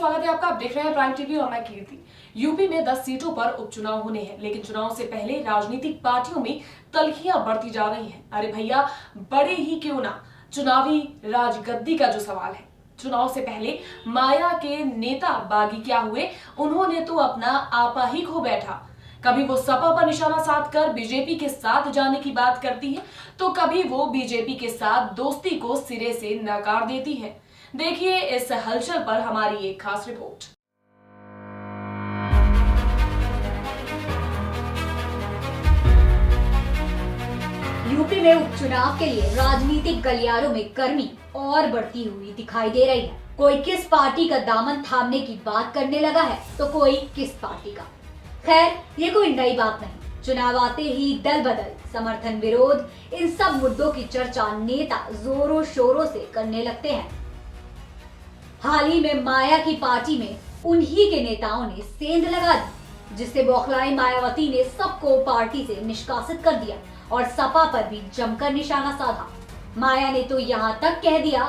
स्वागत है आपका। आप देख रहे हैं प्राइम टीवी और मैं कीर्ति। यूपी में 10 सीटों पर उपचुनाव होने हैं, लेकिन चुनाव से पहले राजनीतिक पार्टियों में तल्खियां बढ़ती जा रही हैं। अरे भैया, बड़े ही क्यों ना, चुनावी राजगद्दी का जो सवाल है। चुनाव से पहले माया के नेता बागी क्या हुए, उन्होंने तो अपना आपा ही खो बैठा। कभी वो सपा पर निशाना साधकर बीजेपी के साथ जाने की बात करती है, तो कभी वो बीजेपी के साथ दोस्ती को सिरे से नकार देती है। देखिए इस हलचल पर हमारी एक खास रिपोर्ट। यूपी में उपचुनाव के लिए राजनीतिक गलियारों में गर्मी और बढ़ती हुई दिखाई दे रही है। कोई किस पार्टी का दामन थामने की बात करने लगा है, तो कोई किस पार्टी का। खैर, ये कोई नई बात नहीं। चुनाव आते ही दल बदल, समर्थन विरोध, इन सब मुद्दों की चर्चा नेता जोरों शोरों से करने लगते हैं। हाल ही में माया की पार्टी में उन्हीं के नेताओं ने सेंध लगा दी, जिससे बौखलाई मायावती ने सबको पार्टी से निष्कासित कर दिया और सपा पर भी जमकर निशाना साधा। माया ने तो यहाँ तक कह दिया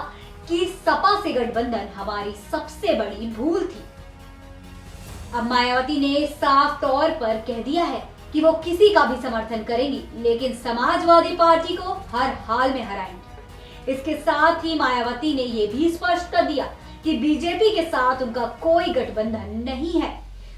कि सपा से गठबंधन हमारी सबसे बड़ी भूल थी। अब मायावती ने साफ तौर पर कह दिया है कि वो किसी का भी समर्थन करेंगी, लेकिन समाजवादी पार्टी को हर हाल में हराएंगी। इसके साथ ही मायावती ने ये भी स्पष्ट कर दिया कि बीजेपी के साथ उनका कोई गठबंधन नहीं है।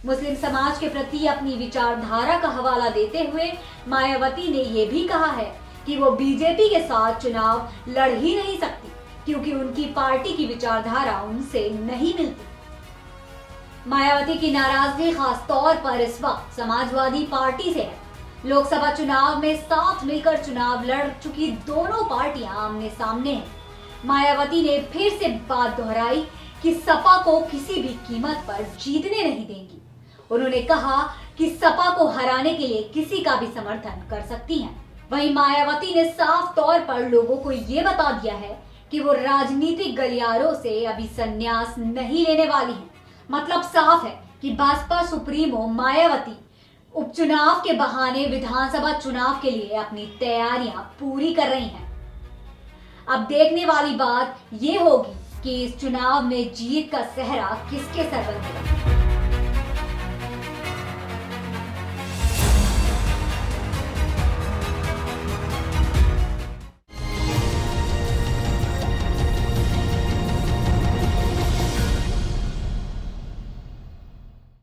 मुस्लिम समाज के प्रति अपनी विचारधारा का हवाला देते हुए मायावती ने यह भी कहा है कि वो बीजेपी के साथ चुनाव लड़ ही नहीं सकती, क्योंकि उनकी पार्टी की विचारधारा उनसे नहीं मिलती। मायावती की नाराजगी खास तौर पर इस वक्त समाजवादी पार्टी से है। लोकसभा चुनाव में साथ मिलकर चुनाव लड़ चुकी दोनों पार्टियां आमने सामने हैं। मायावती ने फिर से बात दोहराई कि सपा को किसी भी कीमत पर जीतने नहीं देंगी। उन्होंने कहा कि सपा को हराने के लिए किसी का भी समर्थन कर सकती हैं। वहीं मायावती ने साफ तौर पर लोगों को ये बता दिया है कि वो राजनीतिक गलियारों से अभी संन्यास नहीं लेने वाली हैं। मतलब साफ है कि भाजपा सुप्रीमो मायावती उपचुनाव के बहाने विधानसभा चुनाव के लिए अपनी तैयारियां पूरी कर रही हैं। अब देखने वाली बात ये होगी कि इस चुनाव में जीत का सेहरा किसके सर बंधेगा।